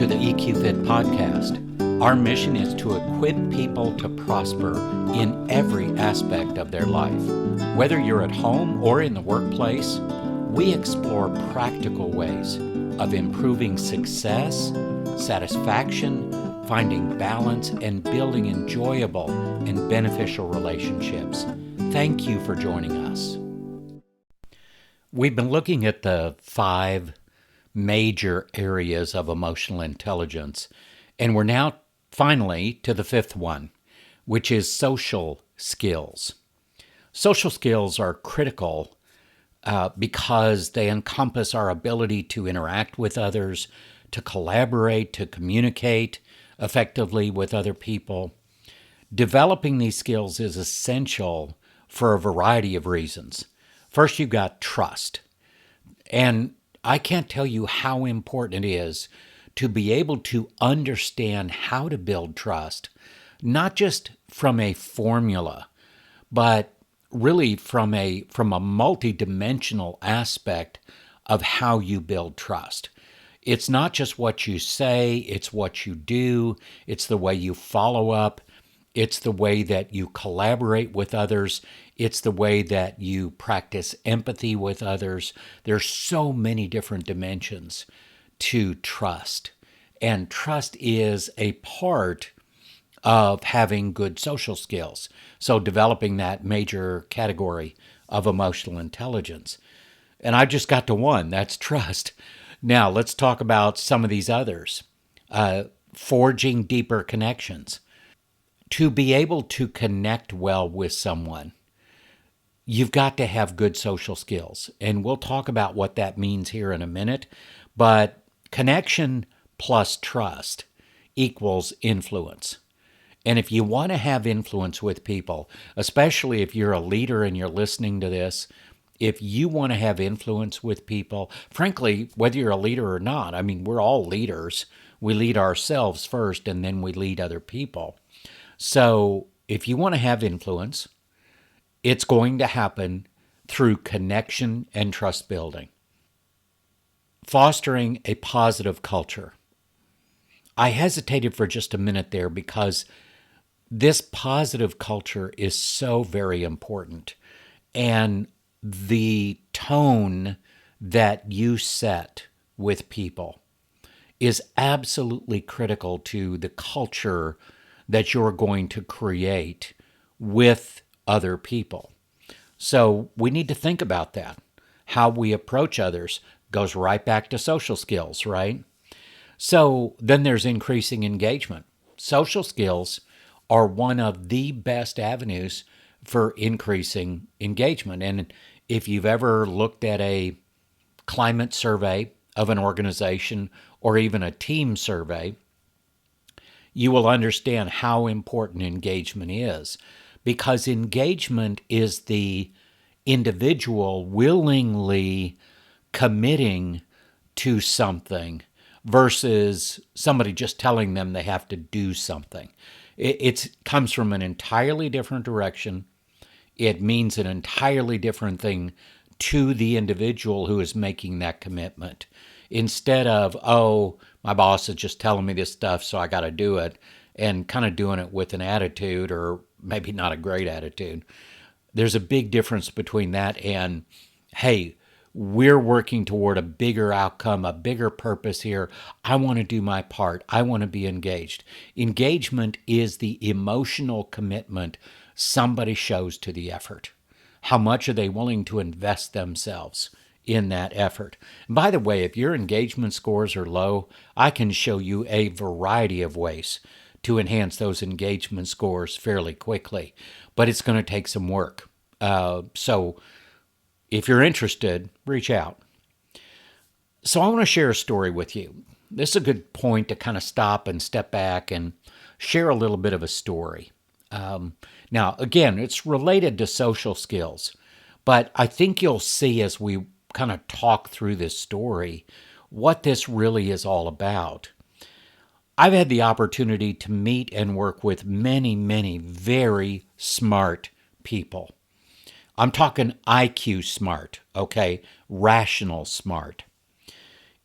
to the EQ Fit podcast. Our mission is to equip people to prosper in every aspect of their life. Whether you're at home or in the workplace, we explore practical ways of improving success, satisfaction, finding balance, and building enjoyable and beneficial relationships. Thank you for joining us. We've been looking at the 5 major areas of emotional intelligence, and we're now finally to the 5th one, which is social skills. Social skills are critical because they encompass our ability to interact with others, to collaborate, to communicate effectively with other people. Developing these skills is essential for a variety of reasons. First, you've got trust. And I can't tell you how important it is to be able to understand how to build trust, not just from a formula, but really from a multidimensional aspect of how you build trust. It's not just what you say, it's what you do, it's the way you follow up, it's the way that you collaborate with others, it's the way that you practice empathy with others. There's so many different dimensions to trust. And trust is a part of having good social skills. So developing that major category of emotional intelligence. And I just got to one, that's trust. Now let's talk about some of these others. Forging deeper connections. To be able to connect well with someone, you've got to have good social skills. And we'll talk about what that means here in a minute. But connection plus trust equals influence. And if you want to have influence with people, especially if you're a leader and you're listening to this, if you want to have influence with people, frankly, whether you're a leader or not, I mean, we're all leaders. We lead ourselves first and then we lead other people. So if you want to have influence, it's going to happen through connection and trust building. Fostering a positive culture. I hesitated for just a minute there because this positive culture is so very important. And the tone that you set with people is absolutely critical to the culture that you're going to create with other people. So we need to think about that. How we approach others goes right back to social skills, right? So then there's increasing engagement. Social skills are one of the best avenues for increasing engagement. And if you've ever looked at a climate survey of an organization or even a team survey, you will understand how important engagement is, because engagement is the individual willingly committing to something versus somebody just telling them they have to do something. It comes from an entirely different direction. It means an entirely different thing to the individual who is making that commitment. Instead of, oh, my boss is just telling me this stuff, so I got to do it, and kind of doing it with an attitude or maybe not a great attitude. There's a big difference between that and, hey, we're working toward a bigger outcome, a bigger purpose here. I want to do my part. I want to be engaged. Engagement is the emotional commitment somebody shows to the effort. How much are they willing to invest themselves in that effort? And by the way, if your engagement scores are low, I can show you a variety of ways to enhance those engagement scores fairly quickly, but it's going to take some work. So if you're interested, reach out. So I want to share a story with you. This is a good point to kind of stop and step back and share a little bit of a story. Now, again, it's related to social skills, but I think you'll see as we kind of talk through this story what this really is all about. I've had the opportunity to meet and work with many, many very smart people. I'm talking IQ smart, okay? Rational smart.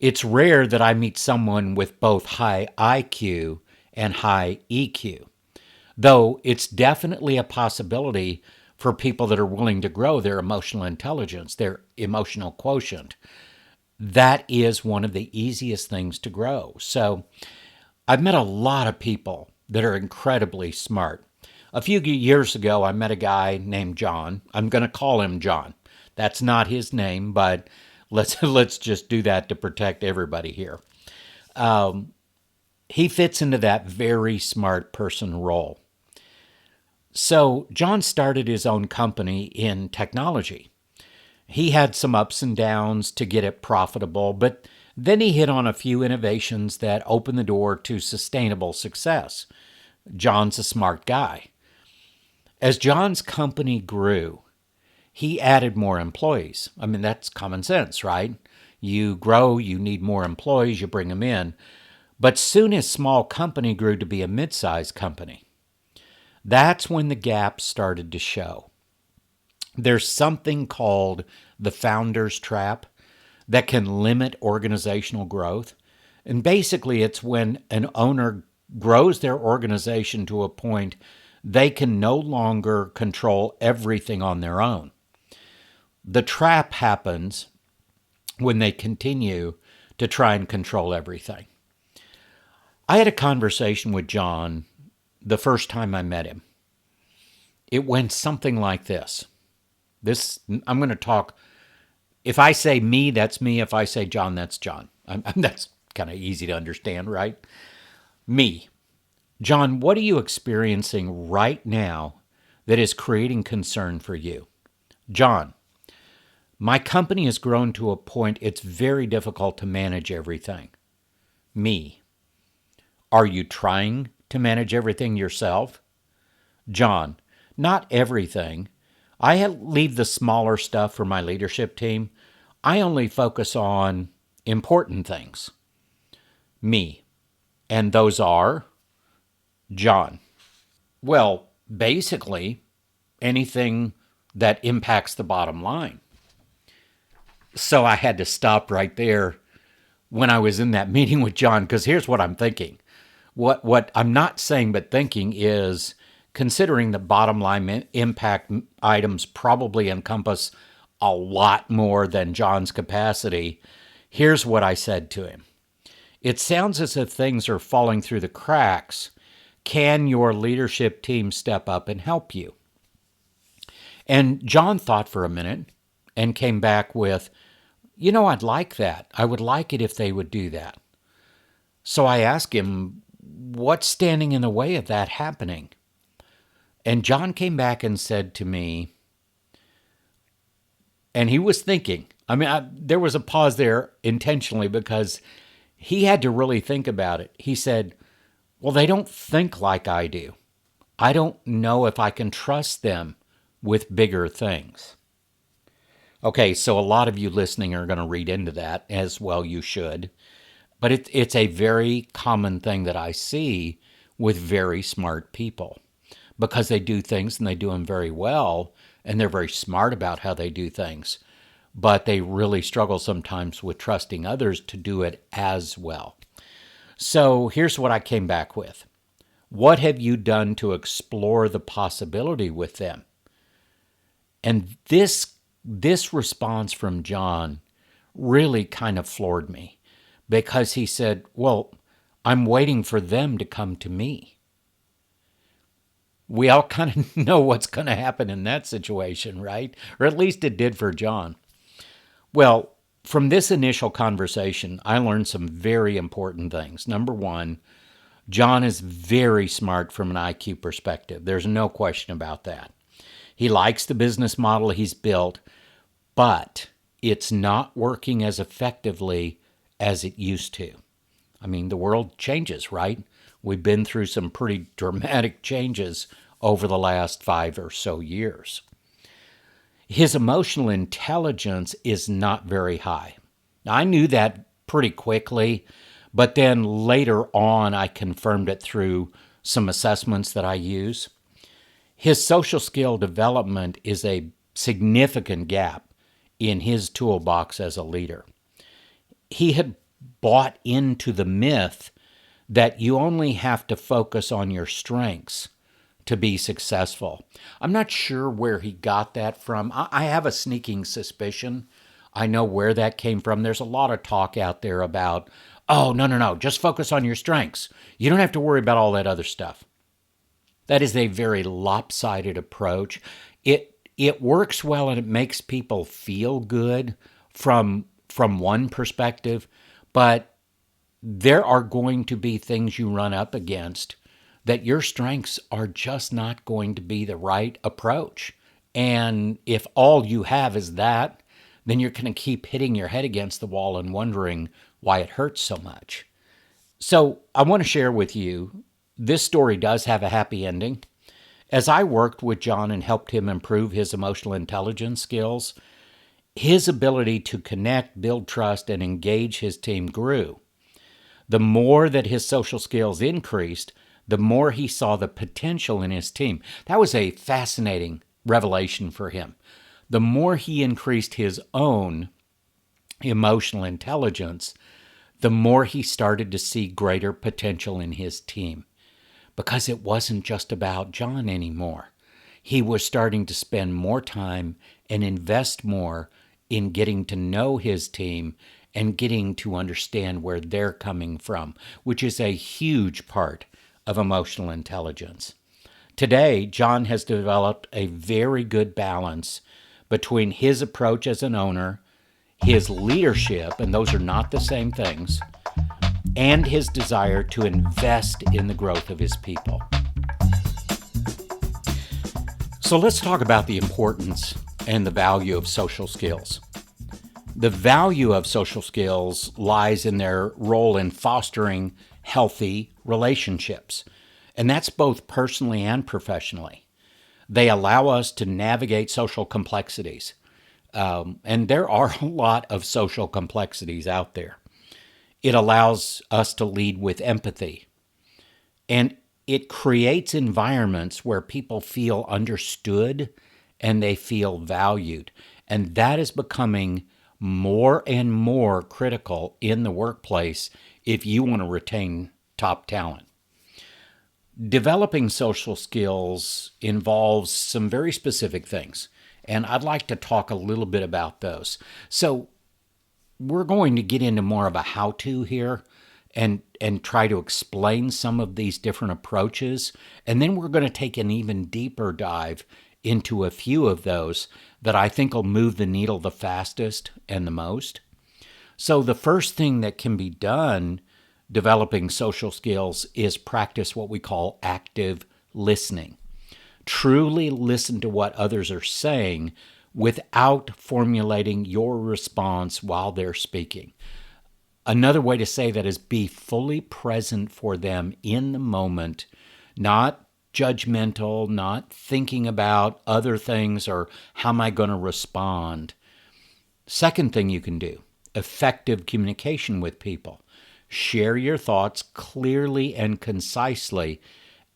It's rare that I meet someone with both high IQ and high EQ, though it's definitely a possibility for people that are willing to grow their emotional intelligence, their emotional quotient. That is one of the easiest things to grow. So I've met a lot of people that are incredibly smart. A few years ago, I met a guy named John. I'm going to call him John. That's not his name, but let's just do that to protect everybody here. He fits into that very smart person role. So John started his own company in technology. He had some ups and downs to get it profitable, but then he hit on a few innovations that opened the door to sustainable success. John's a smart guy. As John's company grew, he added more employees. I mean, that's common sense, right? You grow, you need more employees, you bring them in. But soon his small company grew to be a mid-sized company. That's when the gap started to show. There's something called the founder's trap that can limit organizational growth. And basically, it's when an owner grows their organization to a point they can no longer control everything on their own. The trap happens when they continue to try and control everything. I had a conversation with John the first time I met him. It went something like this. I'm going to talk. If I say me, that's me. If I say John, that's John. That's kind of easy to understand, right? Me. John, what are you experiencing right now that is creating concern for you? John, my company has grown to a point it's very difficult to manage everything. Me. Are you trying to manage everything yourself? John, not everything. I leave the smaller stuff for my leadership team. I only focus on important things. Me. And those are? John. Well, basically, anything that impacts the bottom line. So I had to stop right there when I was in that meeting with John, because here's what I'm thinking. What I'm not saying but thinking is, considering the bottom line impact items probably encompass a lot more than John's capacity, here's what I said to him. It sounds as if things are falling through the cracks. Can your leadership team step up and help you? And John thought for a minute and came back with, I'd like that. I would like it if they would do that. So I asked him, what's standing in the way of that happening? And John came back and said to me, and he was thinking, there was a pause there intentionally because he had to really think about it. He said, well, they don't think like I do. I don't know if I can trust them with bigger things. Okay, so a lot of you listening are going to read into that, as well you should. But it's a very common thing that I see with very smart people, because they do things and they do them very well, and they're very smart about how they do things. But they really struggle sometimes with trusting others to do it as well. So here's what I came back with. What have you done to explore the possibility with them? And this response from John really kind of floored me, because he said, well, I'm waiting for them to come to me. We all kind of know what's going to happen in that situation, right? Or at least it did for John. Well, from this initial conversation, I learned some very important things. Number one, John is very smart from an IQ perspective. There's no question about that. He likes the business model he's built, but it's not working as effectively as it used to. The world changes, right? We've been through some pretty dramatic changes over the last 5 or so years. His emotional intelligence is not very high. Now, I knew that pretty quickly, but then later on I confirmed it through some assessments that I use. His social skill development is a significant gap in his toolbox as a leader. He had bought into the myth that you only have to focus on your strengths to be successful. I'm not sure where he got that from. I have a sneaking suspicion. I know where that came from. There's a lot of talk out there about, oh, no, just focus on your strengths. You don't have to worry about all that other stuff. That is a very lopsided approach. It works well and it makes people feel good from one perspective, but there are going to be things you run up against that your strengths are just not going to be the right approach. And if all you have is that, then you're going to keep hitting your head against the wall and wondering why it hurts so much. So I want to share with you, this story does have a happy ending. As I worked with John and helped him improve his emotional intelligence skills, his ability to connect, build trust, and engage his team grew. The more that his social skills increased, the more he saw the potential in his team. That was a fascinating revelation for him. The more he increased his own emotional intelligence, the more he started to see greater potential in his team. Because it wasn't just about John anymore. He was starting to spend more time and invest more in getting to know his team and getting to understand where they're coming from, which is a huge part of emotional intelligence. Today, John has developed a very good balance between his approach as an owner, his leadership, and those are not the same things, and his desire to invest in the growth of his people. So let's talk about the importance and the value of social skills. The value of social skills lies in their role in fostering healthy relationships, and that's both personally and professionally. They allow us to navigate social complexities, and there are a lot of social complexities out there. It allows us to lead with empathy, and it creates environments where people feel understood and they feel valued. And that is becoming more and more critical in the workplace if you want to retain top talent. Developing social skills involves some very specific things, and I'd like to talk a little bit about those. So we're going to get into more of a how-to here and try to explain some of these different approaches, and then we're going to take an even deeper dive into a few of those that I think will move the needle the fastest and the most. So the first thing that can be done developing social skills is practice what we call active listening. Truly listen to what others are saying without formulating your response while they're speaking. Another way to say that is be fully present for them in the moment, not judgmental, not thinking about other things or how am I going to respond. Second thing you can do, effective communication with people. Share your thoughts clearly and concisely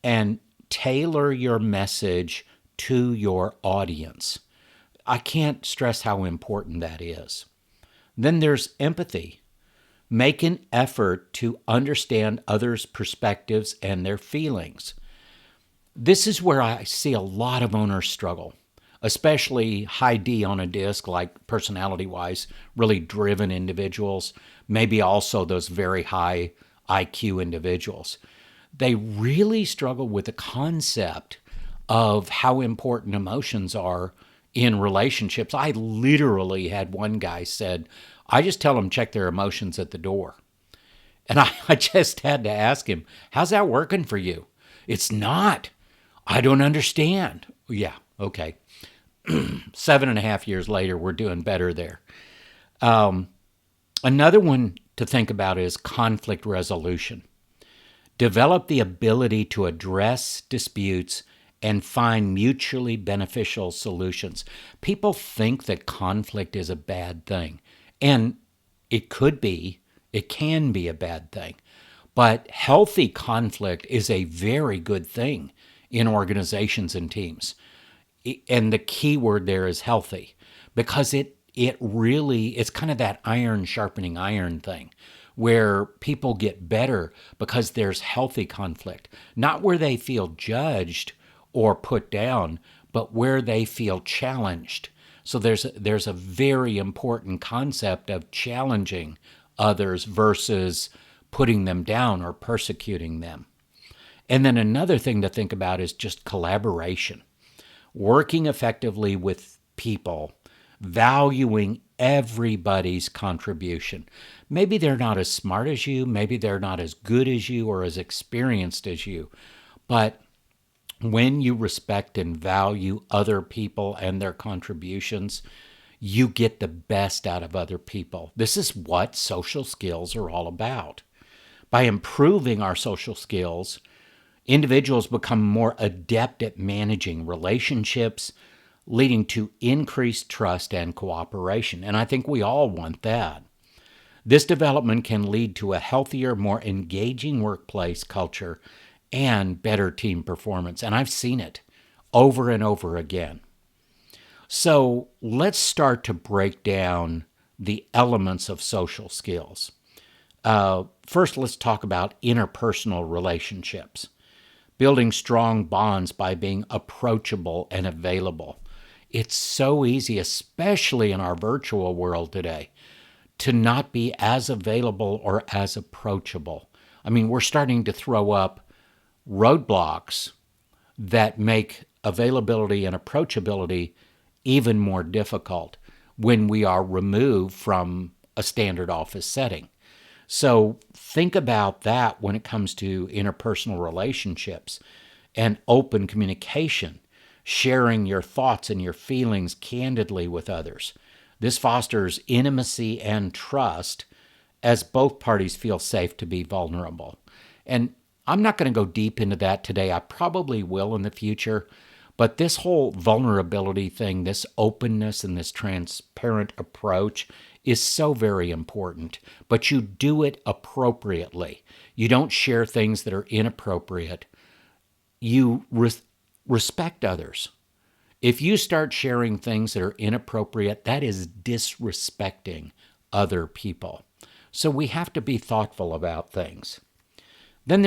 and tailor your message to your audience. I can't stress how important that is. Then there's empathy. Make an effort to understand others' perspectives and their feelings. This is where I see a lot of owners struggle, especially high D on a disc, like personality-wise, really driven individuals, maybe also those very high IQ individuals. They really struggle with the concept of how important emotions are in relationships. I literally had one guy said, I just tell them check their emotions at the door. And I just had to ask him, how's that working for you? It's not. I don't understand. Yeah, okay. 7.5 years later, we're doing better there. Another one to think about is conflict resolution. Develop the ability to address disputes and find mutually beneficial solutions. People think that conflict is a bad thing, and it can be a bad thing. But healthy conflict is a very good thing in organizations and teams. And the key word there is healthy, because it's kind of that iron sharpening iron thing. where people get better because there's healthy conflict, not where they feel judged or put down, but where they feel challenged. So there's a very important concept of challenging others versus putting them down or persecuting them. And then another thing to think about is just collaboration. Working effectively with people, valuing everybody's contribution. Maybe they're not as smart as you, maybe they're not as good as you or as experienced as you, but when you respect and value other people and their contributions, you get the best out of other people. This is what social skills are all about. By improving our social skills, individuals become more adept at managing relationships, leading to increased trust and cooperation. And I think we all want that. This development can lead to a healthier, more engaging workplace culture and better team performance. And I've seen it over and over again. So let's start to break down the elements of social skills. First, let's talk about interpersonal relationships. Building strong bonds by being approachable and available. It's so easy, especially in our virtual world today, to not be as available or as approachable. I mean, we're starting to throw up roadblocks that make availability and approachability even more difficult when we are removed from a standard office setting. So think about that when it comes to interpersonal relationships and open communication, sharing your thoughts and your feelings candidly with others. This fosters intimacy and trust as both parties feel safe to be vulnerable. And I'm not going to go deep into that today. I probably will in the future. But this whole vulnerability thing, this openness and this transparent approach is so very important. But you do it appropriately. You don't share things that are inappropriate. You respect others. If you start sharing things that are inappropriate, that is disrespecting other people. So we have to be thoughtful about things. Then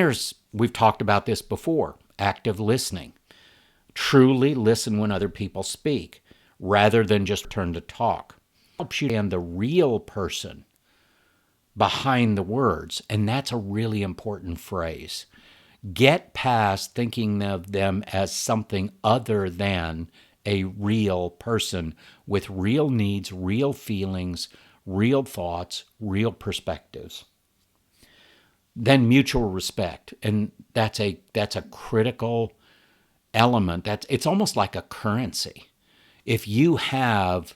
we've talked about this before, active listening. Truly listen when other people speak, rather than just turn to talk. Helps you understand the real person behind the words, and that's a really important phrase. Get past thinking of them as something other than a real person with real needs, real feelings, real thoughts, real perspectives. Then mutual respect, and that's a critical element. It's almost like a currency. If you have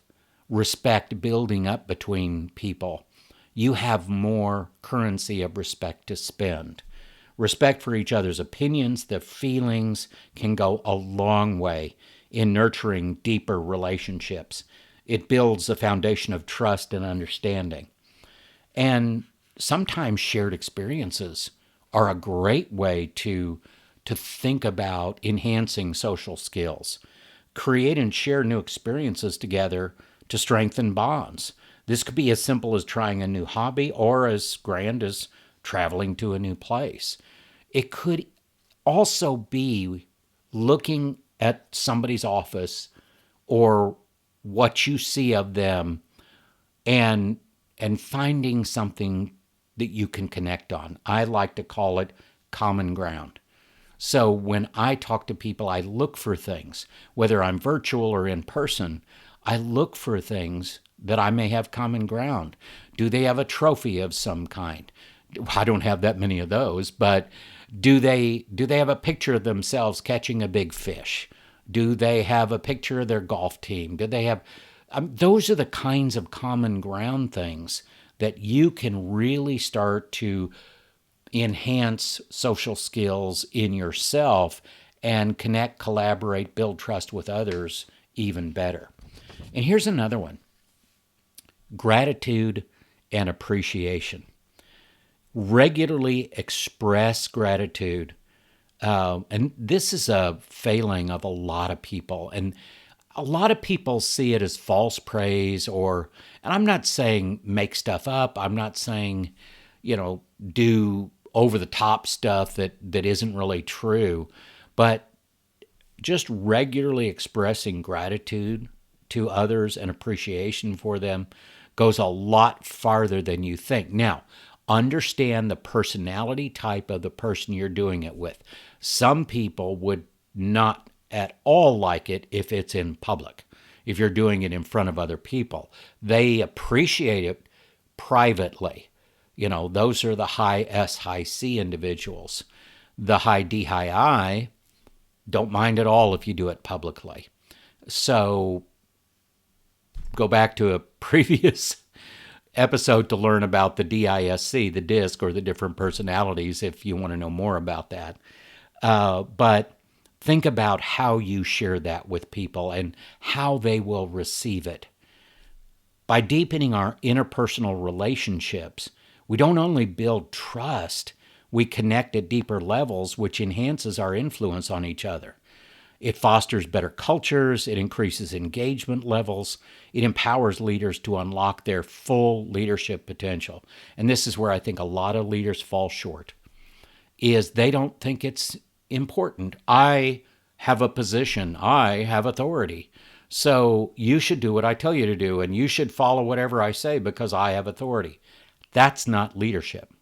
respect building up between people, you have more currency of respect to spend. Respect for each other's opinions, their feelings can go a long way in nurturing deeper relationships. It builds a foundation of trust and understanding. And sometimes shared experiences are a great way to think about enhancing social skills. Create and share new experiences together to strengthen bonds. This could be as simple as trying a new hobby or as grand as traveling to a new place. It could also be looking at somebody's office or what you see of them and finding something that you can connect on. I like to call it common ground. So when I talk to people, I look for things, whether I'm virtual or in person, I look for things that I may have common ground. Do they have a trophy of some kind? I don't have that many of those, but do they have a picture of themselves catching a big fish? Do they have a picture of their golf team? Do they have those are the kinds of common ground things that you can really start to enhance social skills in yourself and connect, collaborate, build trust with others even better. And here's another one. Gratitude and appreciation. Regularly express gratitude. And this is a failing of a lot of people. And a lot of people see it as false praise and I'm not saying make stuff up. I'm not saying, do over the top stuff that isn't really true. But just regularly expressing gratitude to others and appreciation for them goes a lot farther than you think. Now, understand the personality type of the person you're doing it with. Some people would not at all like it if it's in public, if you're doing it in front of other people. They appreciate it privately. Those are the high S, high C individuals. The high D, high I don't mind at all if you do it publicly. So go back to a previous episode to learn about the DISC, the DISC, or the different personalities if you want to know more about that. But think about how you share that with people and how they will receive it. By deepening our interpersonal relationships, we don't only build trust, we connect at deeper levels, which enhances our influence on each other. It fosters better cultures, it increases engagement levels, it empowers leaders to unlock their full leadership potential. And this is where I think a lot of leaders fall short, is they don't think it's important. I have a position, I have authority, so you should do what I tell you to do, and you should follow whatever I say because I have authority. That's not leadership.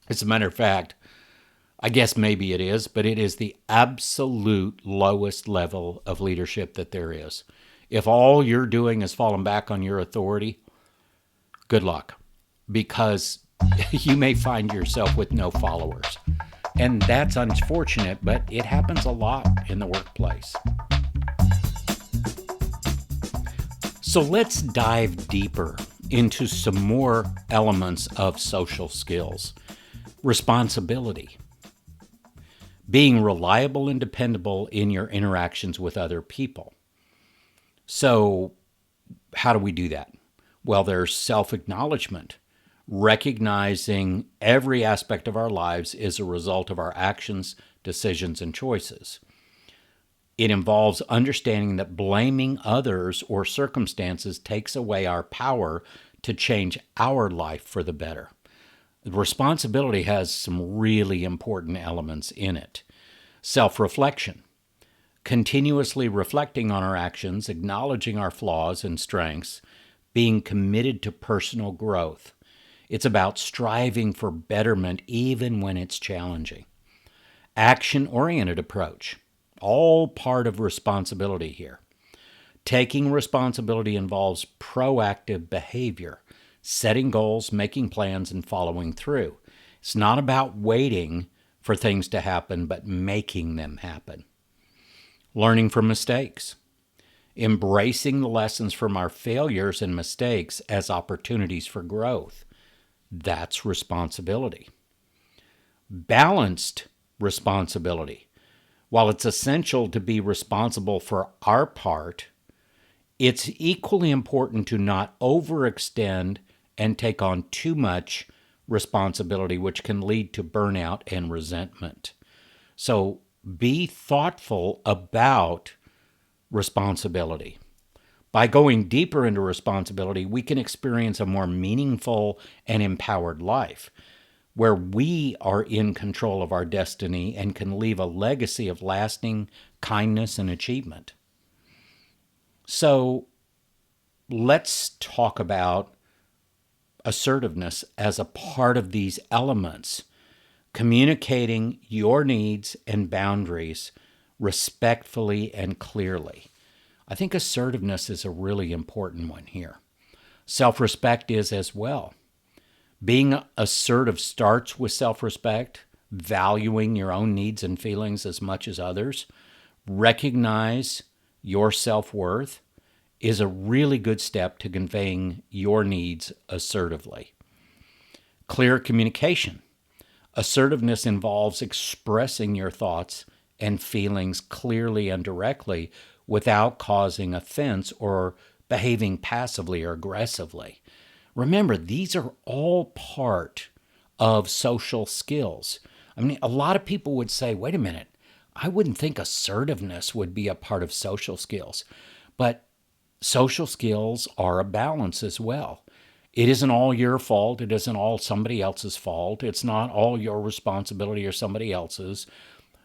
As a matter of fact, I guess maybe it is, but it is the absolute lowest level of leadership that there is. If all you're doing is falling back on your authority, good luck, because you may find yourself with no followers. And that's unfortunate, but it happens a lot in the workplace. So let's dive deeper into some more elements of social skills. Responsibility. Being reliable and dependable in your interactions with other people. So how do we do that? Well, there's self-acknowledgement, recognizing every aspect of our lives is a result of our actions, decisions, and choices. It involves understanding that blaming others or circumstances takes away our power to change our life for the better. Responsibility has some really important elements in it. Self-reflection. Continuously reflecting on our actions, acknowledging our flaws and strengths, being committed to personal growth. It's about striving for betterment even when it's challenging. Action-oriented approach. All part of responsibility here. Taking responsibility involves proactive behavior, setting goals, making plans, and following through. It's not about waiting for things to happen, but making them happen. Learning from mistakes. Embracing the lessons from our failures and mistakes as opportunities for growth. That's responsibility. Balanced responsibility. While it's essential to be responsible for our part, it's equally important to not overextend and take on too much responsibility, which can lead to burnout and resentment. So be thoughtful about responsibility. By going deeper into responsibility, we can experience a more meaningful and empowered life, where we are in control of our destiny and can leave a legacy of lasting kindness and achievement. So let's talk about assertiveness as a part of these elements. Communicating your needs and boundaries respectfully and clearly. I think assertiveness is a really important one here. Self-respect is as well. Being assertive starts with self-respect, valuing your own needs and feelings as much as others. Recognize your self-worth is a really good step to conveying your needs assertively. Clear communication. Assertiveness involves expressing your thoughts and feelings clearly and directly without causing offense or behaving passively or aggressively. Remember, these are all part of social skills. I mean, a lot of people would say, wait a minute, I wouldn't think assertiveness would be a part of social skills. But social skills are a balance as well. It isn't all your fault. It isn't all somebody else's fault. It's not all your responsibility or somebody else's.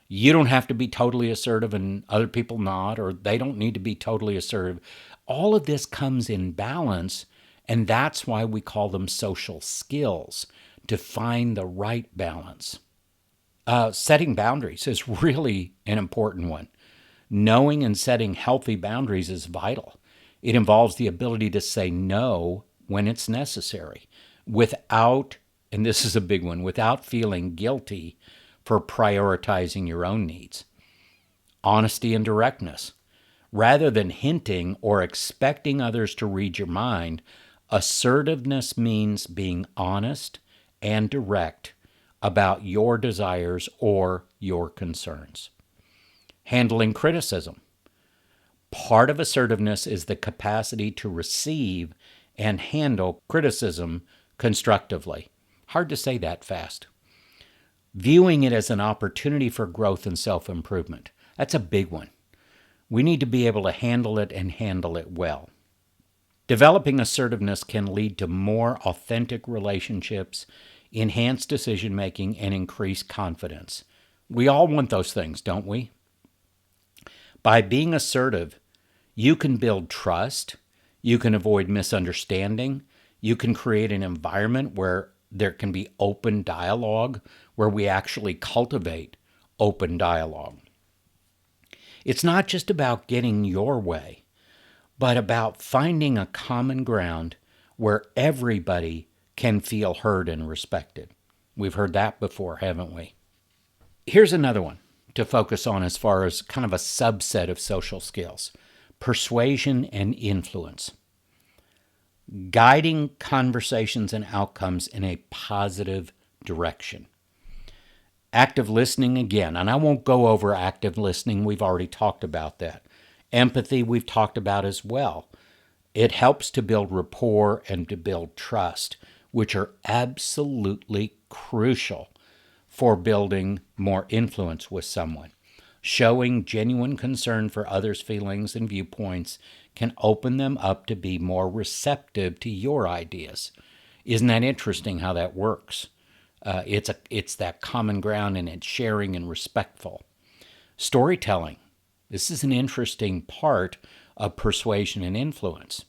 You don't have to be totally assertive and other people not, or they don't need to be totally assertive. All of this comes in balance, and that's why we call them social skills, to find the right balance. Setting boundaries is really an important one. Knowing and setting healthy boundaries is vital. It involves the ability to say no when it's necessary without, and this is a big one, without feeling guilty for prioritizing your own needs. Honesty and directness. Rather than hinting or expecting others to read your mind, assertiveness means being honest and direct about your desires or your concerns. Handling criticism. Part of assertiveness is the capacity to receive and handle criticism constructively. Hard to say that fast. Viewing it as an opportunity for growth and self-improvement. That's a big one. We need to be able to handle it and handle it well. Developing assertiveness can lead to more authentic relationships, enhanced decision-making, and increased confidence. We all want those things, don't we? By being assertive, you can build trust, you can avoid misunderstanding, you can create an environment where there can be open dialogue, where we actually cultivate open dialogue. It's not just about getting your way, but about finding a common ground where everybody can feel heard and respected. We've heard that before, haven't we? Here's another one to focus on as far as kind of a subset of social skills: persuasion and influence. Guiding conversations and outcomes in a positive direction. Active listening, again, and I won't go over active listening. We've already talked about that. Empathy, we've talked about as well. It helps to build rapport and to build trust, which are absolutely crucial for building more influence with someone. Showing genuine concern for others' feelings and viewpoints can open them up to be more receptive to your ideas. Isn't that interesting how that works? It's that common ground, and it's sharing and respectful. Storytelling. This is an interesting part of persuasion and influence.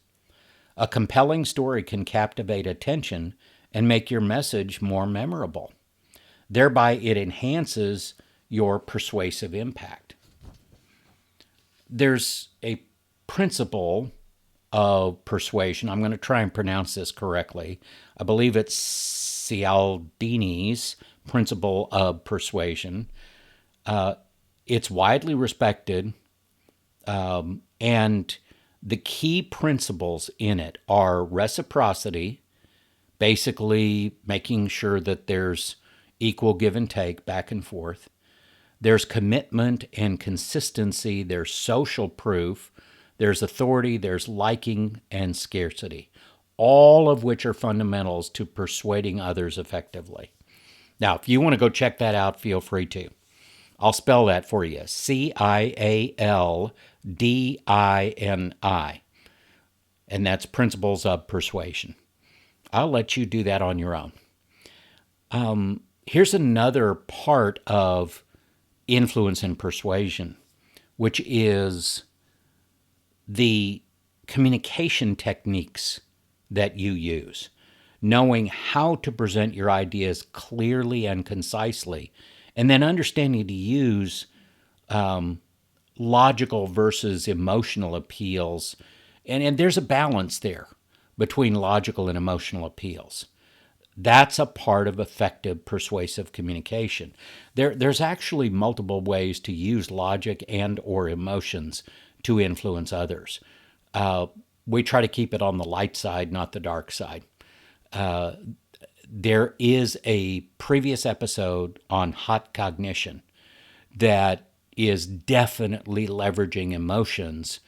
A compelling story can captivate attention and make your message more memorable. Thereby, it enhances your persuasive impact. There's a principle of persuasion. I'm going to try and pronounce this correctly. I believe it's Cialdini's principle of persuasion. It's widely respected, and the key principles in it are reciprocity, basically making sure that there's equal give and take back and forth. There's commitment and consistency. There's social proof. There's authority. There's liking and scarcity, all of which are fundamentals to persuading others effectively. Now, if you want to go check that out, feel free to. I'll spell that for you. Cialdini. And that's principles of persuasion. I'll let you do that on your own. Here's another part of influence and persuasion, which is the communication techniques that you use. Knowing how to present your ideas clearly and concisely, and then understanding to use logical versus emotional appeals. And there's a balance there between logical and emotional appeals. That's a part of effective persuasive communication. There's actually multiple ways to use logic and or emotions to influence others. We try to keep it on the light side, not the dark side. There is a previous episode on hot cognition that is definitely leveraging emotions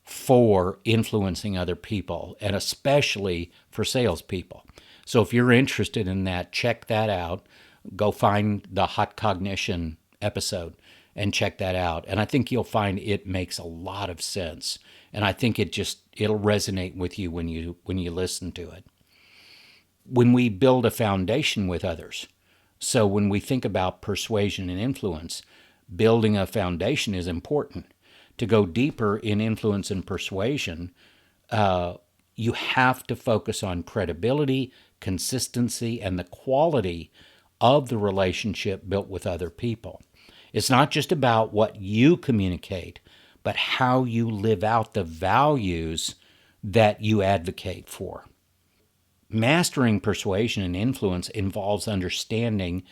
for influencing other people, and especially for salespeople. So if you're interested in that, check that out. Go find the hot cognition episode and check that out. And I think you'll find it makes a lot of sense. And I think it'll resonate with you when you listen to it. when we build a foundation with others. So when we think about persuasion and influence, building a foundation is important. To go deeper in influence and persuasion, you have to focus on credibility, consistency, and the quality of the relationship built with other people. It's not just about what you communicate, but how you live out the values that you advocate for. Mastering persuasion and influence involves understanding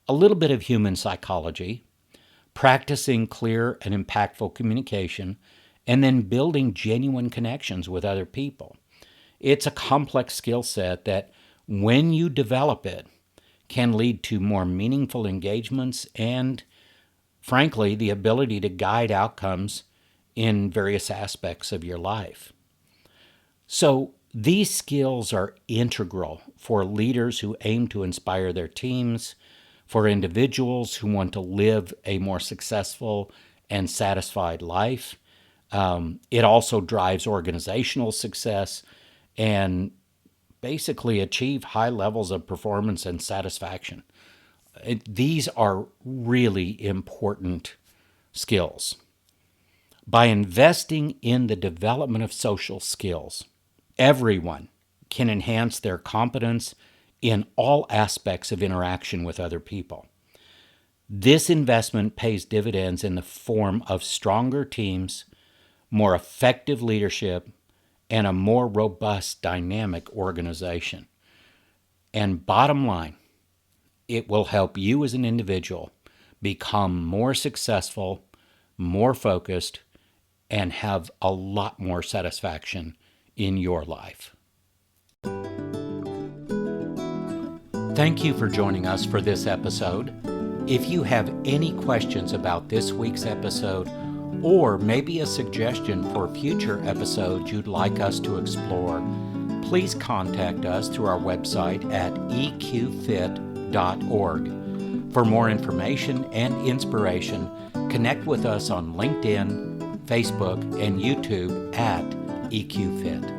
a little bit of human psychology, practicing clear and impactful communication, and then building genuine connections with other people. It's a complex skill set that, when you develop it, can lead to more meaningful engagements and, frankly, the ability to guide outcomes in various aspects of your life. So these skills are integral for leaders who aim to inspire their teams, for individuals who want to live a more successful and satisfied life. It also drives organizational success and basically achieve high levels of performance and satisfaction. These are really important skills. By investing in the development of social skills, everyone can enhance their competence in all aspects of interaction with other people. This investment pays dividends in the form of stronger teams, more effective leadership, and a more robust, dynamic organization. And bottom line, it will help you as an individual become more successful, more focused, and have a lot more satisfaction in your life. Thank you for joining us for this episode. If you have any questions about this week's episode, or maybe a suggestion for future episodes you'd like us to explore, please contact us through our website at eqfit.org. For more information and inspiration, connect with us on LinkedIn, Facebook, and YouTube at EQFit.